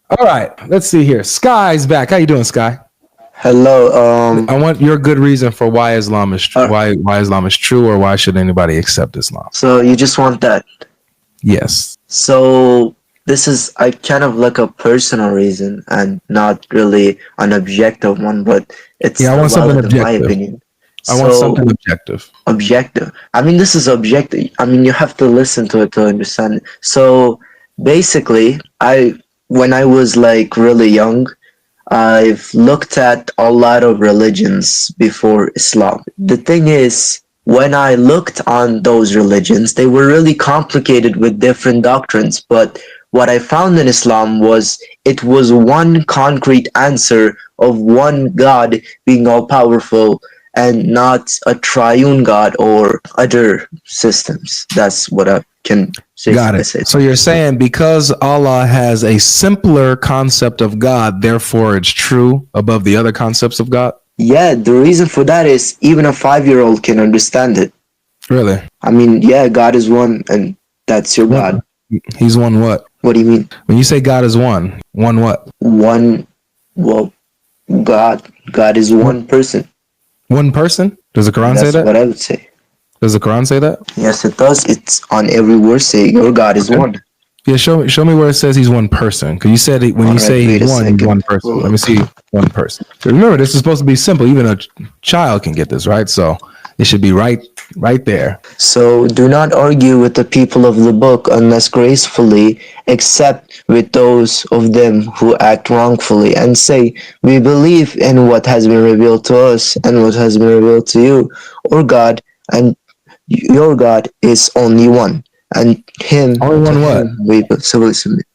All right, let's see here. Sky's back. How you doing, Sky? Hello. I want your good reason for why Islam is Uh, why Islam is true, or why should anybody accept Islam? so you just want that. Yes. So this is I kind of like a personal reason and not really an objective one, but it's Yeah, I still want something valid in my objective. opinion. I want So something objective. objective. I mean, this is objective. I mean, you have to listen to it to understand it. So basically, when I was like really young, I've looked at a lot of religions before Islam. The thing is, when I looked on those religions, they were really complicated with different doctrines. But what I found in Islam was it was one concrete answer of one God being all powerful and not a triune God or other systems. That's what I can Got safely it. say. So you're saying because Allah has a simpler concept of God, therefore it's true above the other concepts of God? Yeah, the reason for that is even a 5-year-old can understand it. Really? I mean, yeah, God is one, and that's your One. God. He's one what? What do you mean? When you say God is one what? One, well, God is one person. One person? Does the Quran say That's that? what I would say. Does the Quran say that? Yes, it does. It's on every word say your God is Okay. one. Yeah, show me where it says he's one person. Because you said when All you right, say wait a he's one second. person. We'll Let me look. see one person. So remember, this is supposed to be simple. Even a child can get this, right? So it should be right there. So do not argue with the people of the book unless gracefully, except with those of them who act wrongfully, and say, we believe in what has been revealed to us and what has been revealed to you, or God, and your God is only one, and him Only to one what? him we civilly submit.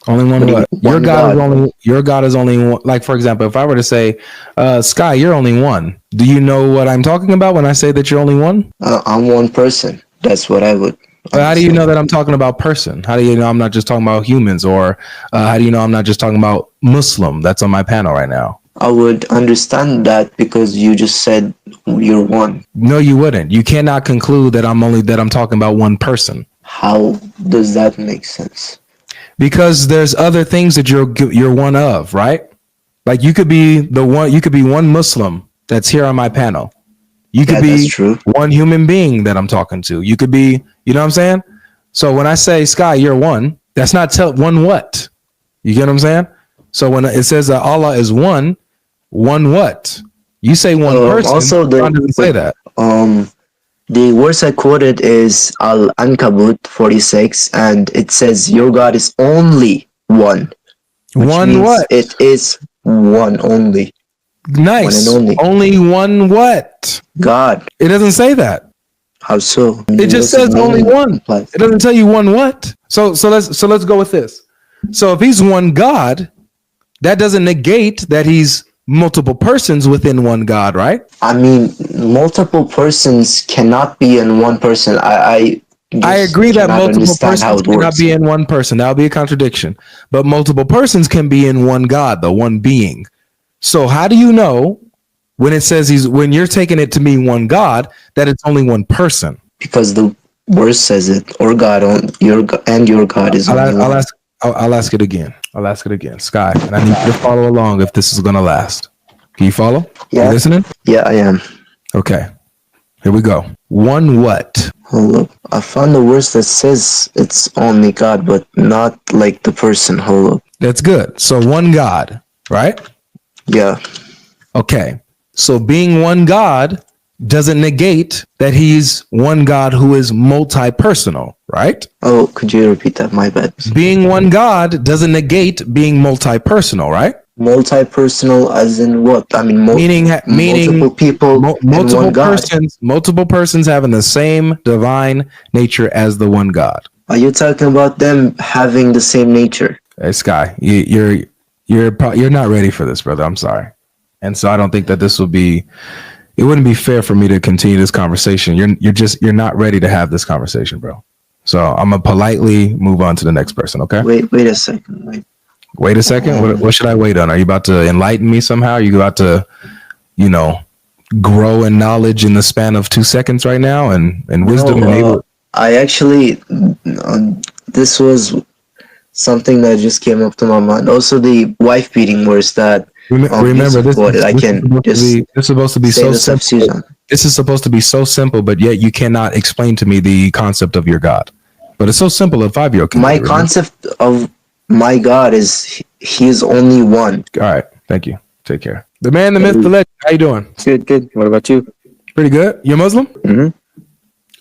Only What one do you what? mean? One God. Your God is only one. Like for example, if I were to say, Sky, you're only one. Do you know what I'm talking about when I say that you're only one? I'm one person. That's what I would But how do you understand. know that I'm talking about person? How do you know I'm not just talking about humans? Or how do you know I'm not just talking about Muslim that's on my panel right now? I would understand that because you just said you're one. No, you wouldn't. You cannot conclude that I'm talking about one person How does that make sense? because there's other things that you're one of, right? Like you could be one Muslim that's here on my panel. You could Yeah, that's be true. one human being that I'm talking to. You could be, you know what I'm saying? So when I say Sky, you're one, that's not one what? You get what I'm saying? So when it says that Allah is one what? You say one person, Also, Quran the doesn't say wait, that. um, the verse I quoted is Al Ankabut 46, and it says, "Your God is only one," which One means what? it is one only, one and Nice. only. Only one what? God. It doesn't say that. How so? It What just does it says only mean? one. Implies. It doesn't tell you one what. So let's go with this. So if he's one God, that doesn't negate that he's multiple persons within one God, right? I mean, multiple persons cannot be in one person. I I just agree that cannot multiple understand how persons it cannot works. be in one person. That would be a contradiction. But multiple persons can be in one God, the one being. So how do you know when it says when you're taking it to mean one God that it's only one person? Because the verse says it, or God on your God is I'll, only I'll one. ask. I'll ask it again. I'll ask it again, Sky, and I need you to follow along if this is going to last. Can you follow? You Yeah, listening? yeah, I am. Okay. Here we go. One what? Hold up. I found a verse that says it's only God, but not like the person. Hold up. That's good. So one God, right? Yeah. Okay. So being one God doesn't negate that he's one God who is multi-personal, right? Oh, could you repeat that? My bad. Being one God doesn't negate being multi-personal, right? Multi-personal, as in what? I mean, Meaning multiple people and one God. multiple persons having the same divine nature as the one God. Are you talking about them having the same nature? Hey, Sky, you're not ready for this, brother. I'm sorry, and so I don't think that this will be. It wouldn't be fair for me to continue this conversation. You're not ready to have this conversation, bro. So I'm gonna politely move on to the next person. Okay. Wait a second. Wait a second. What should I wait on? Are you about to enlighten me somehow? Are you about to, you know, grow in knowledge in the span of 2 seconds right now and wisdom No, and able? I actually, this was something that just came up to my mind. Also, the wife beating words that Remember, Yusuf quoted. I can just this is supposed to be say so this of simple. Susan. This is supposed to be so simple, but yet you cannot explain to me the concept of your God. But it's so simple. A 5-year-old can My do it. Remember? concept of my God is he is only one. All right. Thank you. Take care. The man, the myth, the legend. How you doing? Good, good. What about you? Pretty good. You're Muslim? Mm-hmm.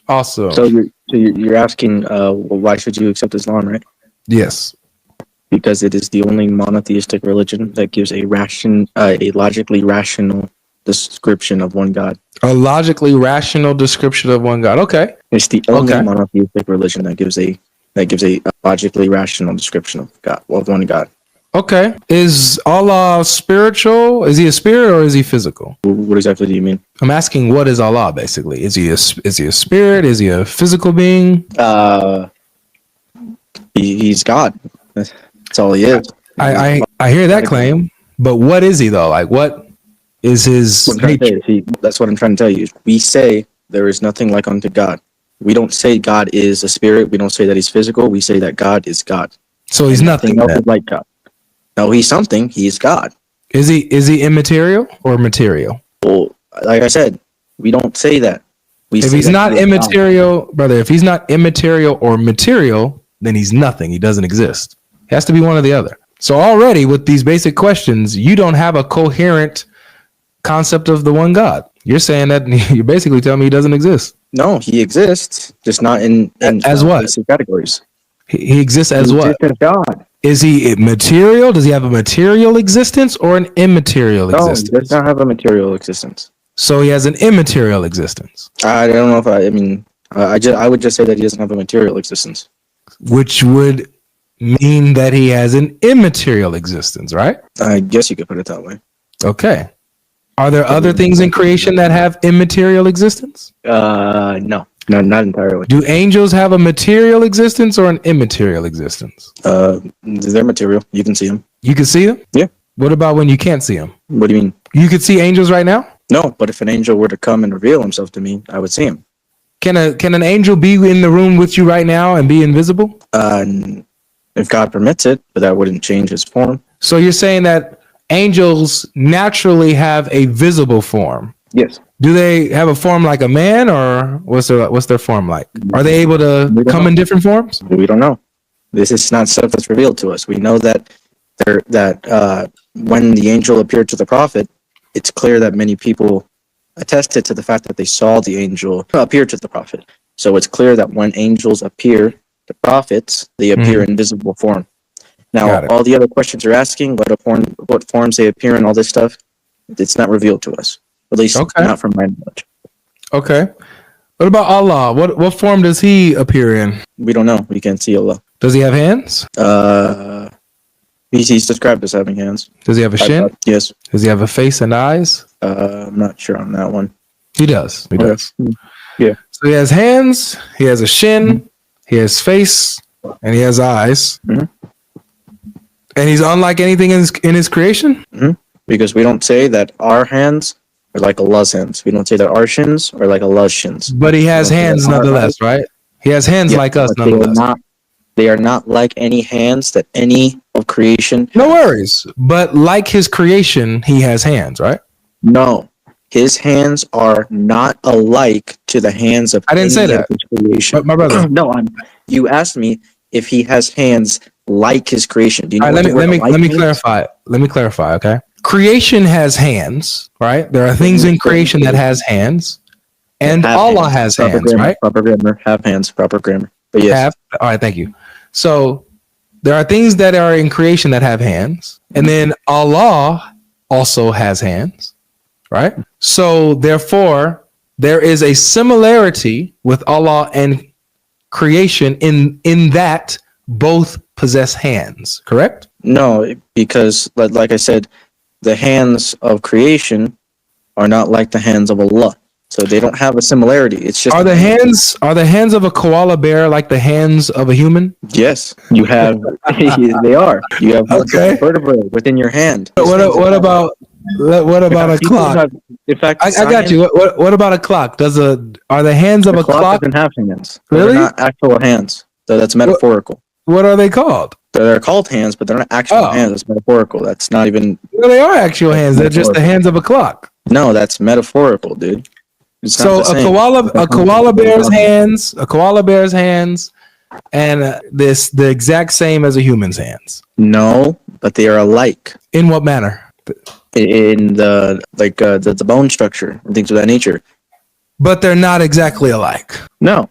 Awesome. So you're asking, well, why should you accept Islam, right? Yes. Because it is the only monotheistic religion that gives a logically rational description of one God. A logically rational description of one God. Okay. It's the only Okay. monotheistic religion that gives a logically rational description of one God. Okay. Is Allah spiritual? Is he a spirit or is he physical? What exactly do you mean? I'm asking, what is Allah basically? Is he a spirit? Is he a physical being? He's God. That's all he is. I hear that claim, but what is he though? Like, what is his What I'm trying to nature? say, that's what I'm trying to tell you. We say there is nothing like unto God. We don't say God is a spirit. We don't say that he's physical. We say that God is God. So he's nothing. Nothing else Then. is like God. No, he's something. He's God. Is he immaterial or material? Well, like I said, we don't say that. If he's not immaterial, brother, if he's not immaterial or material, then he's nothing. He doesn't exist. It has to be one or the other. So already with these basic questions, you don't have a coherent concept of the one God. You're saying that you're basically telling me he doesn't exist. No, he exists, just not in As what? basic categories. He exists as He what? exists as God. Is he material? Does he have a material existence or an immaterial No, he existence? does not have a material existence. So he has an immaterial existence, I don't know if I mean, I would just say that he doesn't have a material existence. which would mean that he has an immaterial existence, right? I guess you could put it that way. Okay. Are there other things in creation that have immaterial existence? No, not entirely. Do angels have a material existence or an immaterial existence? They're material. You can see them. You can see them? Yeah. What about when you can't see them? What do you mean? You could see angels right now? No, but if an angel were to come and reveal himself to me, I would see him. Can an angel be in the room with you right now and be invisible? If God permits it, but that wouldn't change his form. So you're saying that angels naturally have a visible form. Yes. Do they have a form like a man, or what's their form like? Are they able to We don't come know. in different forms? We don't know. This is not stuff that's revealed to us. We know that when the angel appeared to the prophet, it's clear that many people attested to the fact that they saw the angel appear to the prophet. So it's clear that when angels appear to prophets, they appear in visible form. Got Now, it. all the other questions you're asking, what forms they appear in, all this stuff, it's not revealed to us. At least Okay. not from my knowledge. Okay. What about Allah? What form does he appear in? We don't know. We can't see Allah. Does he have hands? He's described as having hands. Does he have a shin? Yes. Does he have a face and eyes? I'm not sure on that one. He does. He Okay. does. Yeah. So he has hands, he has a shin, he has face, and he has eyes. Mhm. And he's unlike anything in his creation? Because we don't say that our hands are like Allah's hands. We don't say that our shins are like Allah's shins. But he has Okay. hands nonetheless, right? He has hands Yeah, like us but nonetheless. they are not like any hands that any of creation. No worries. But like his creation, he has hands, right? No, his hands are not alike to the hands of. I didn't say any that. of his creation. But my brother. No, you asked me if he has hands like his creation. Do you know All right, what the word let me like means? clarify. Let me clarify, okay? Creation has hands, right? There are things in creation that has hands, and Have Allah hands. has Proper hands, grammar, right? Proper grammar. Have hands. Proper grammar. But yes. Have. All right, thank you. So there are things that are in creation that have hands, and then Allah also has hands, right? So therefore, there is a similarity with Allah and creation in that both possess hands, correct? No, because like I said, the hands of creation are not like the hands of Allah. So they don't have a similarity. It's just Are the hands of a koala bear like the hands of a human? Yes, you have. They are. You have Okay. vertebrae within your hand. What about a People clock? have- in fact, I got you. What about a clock? Are the hands of a clock? doesn't have hands. Really? They're not actual hands. So that's metaphorical. What are they called? They're called hands, but they're not actual Oh. hands. That's metaphorical. That's not even. Well, they are actual hands. They're just the hands of a clock. No, that's metaphorical, dude. It's not So the same. a koala bear's hands, and the exact same as a human's hands. No, but they are alike In what manner? in the bone structure and things of that nature. But they're not exactly alike. No,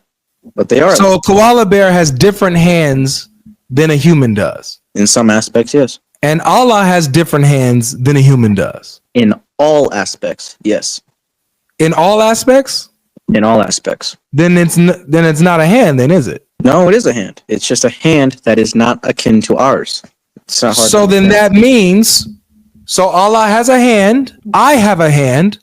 but they are. So a koala bear has different hands than a human does. In some aspects, yes. And Allah has different hands than a human does. In all aspects, yes. In all aspects? In all aspects. Then it's not a hand, then is it? No, it is a hand. It's just a hand that is not akin to ours. It's not hard. So then that means, so Allah has a hand, I have a hand,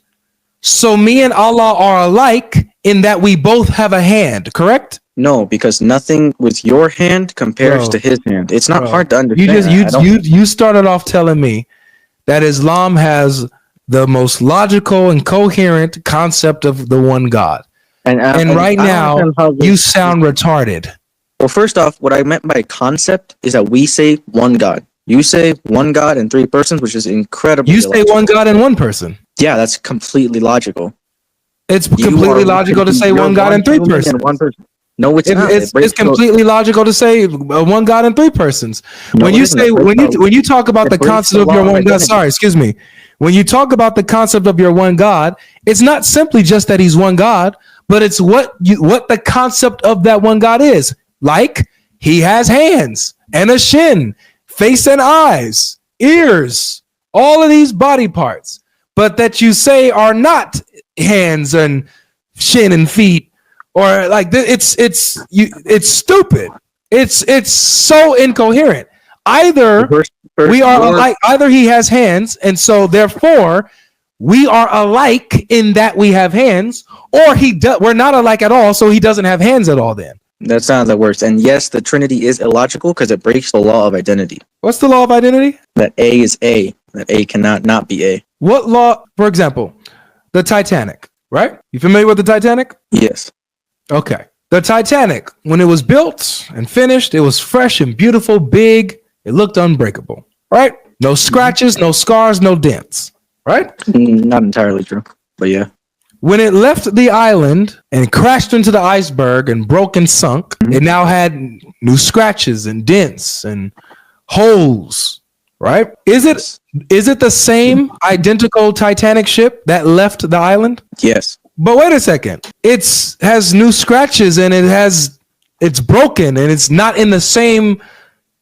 so me and Allah are alike in that we both have a hand, correct? No, because nothing with your hand compares Bro. to his hand. It's not Bro. hard to understand. You started off telling me that Islam has the most logical and coherent concept of the one God. And right now, you sound retarded. Well, first off, what I meant by concept is that we say one God. You say one God and three persons, which is incredibly You say illogical. one God and one person. Yeah, that's completely logical. It's completely logical to say one God and three human persons. and one person. No, it's not. It's completely logical to say one God and three persons. No, When it you isn't. say That when you talk about it the breaks concept the of your law of one God, identity. sorry, excuse me. When you talk about the concept of your one God, it's not simply just that he's one God, but it's what the concept of that one God is. Like he has hands and a shin, face and eyes, ears, all of these body parts, but that you say are not hands and shin and feet, or like it's stupid. It's so incoherent. Either we are alike, either he has hands, and so therefore we are alike in that we have hands, or we're not alike at all, so he doesn't have hands at all then. That sounds like worse. And yes, the Trinity is illogical because it breaks the law of identity. What's the law of identity? That A is A. That A cannot not be A. What law? For example, the Titanic, right? You familiar with the Titanic? Yes. Okay. The Titanic, when it was built and finished, it was fresh and beautiful, big. It looked unbreakable, right? No scratches, no scars, no dents, right? Not entirely true, but yeah. When it left the island and crashed into the iceberg and broke and sunk, it now had new scratches and dents and holes, right? Is it the same identical Titanic ship that left the island? Yes. But wait a second. It has new scratches and it's broken and it's not in the same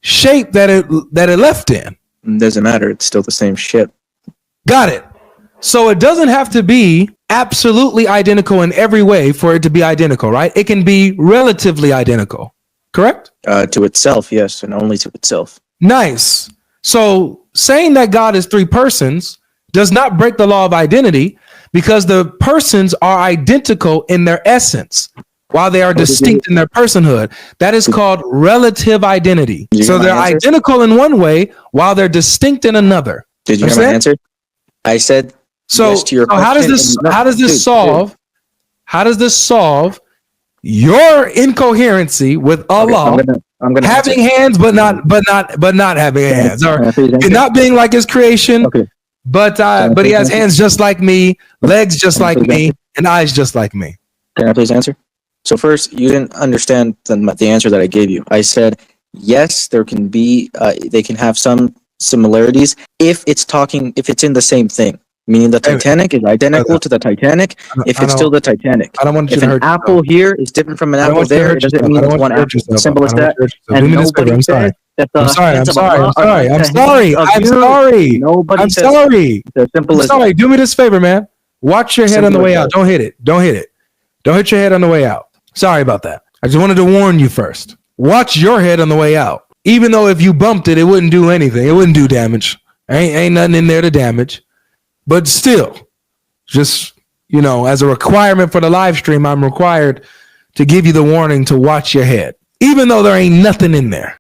shape that it left in. It doesn't matter. It's still the same ship. Got it. So it doesn't have to be absolutely identical in every way for it to be identical, right? It can be relatively identical, correct? To itself, yes, and only to itself. Nice. So saying that God is three persons does not break the law of identity because the persons are identical in their essence while they are distinct in their personhood. That is called relative identity. So they're identical in one way while they're distinct in another. Did you hear my answer? I said so. Yes to your so how does this solve your incoherency with Allah I'm gonna having answer. hands but not having hands, or not being like his creation? Okay. But he has hands just like me, legs just like me, and eyes just like me. Can I please answer? So first, you didn't understand the answer that I gave you. I said yes, there can be they can have some similarities if it's in the same thing. Meaning the Titanic is identical to the Titanic if it's still the Titanic. I don't want you if to an hurt apple here is different from an apple there, it doesn't mean it's one apple. Simple as that. And nobody said that the hands of Allah are like the hands of you. Nobody says it's simple as that. Do me this favor, man. Watch your head on the way out. Don't hit it. Don't hit your head on the way out. Sorry about that. I just wanted to warn you first. Watch your head on the way out. Even though if you bumped it, it wouldn't do anything. It wouldn't do damage. Ain't nothing in there to damage. But still, just, as a requirement for the live stream, I'm required to give you the warning to watch your head, even though there ain't nothing in there.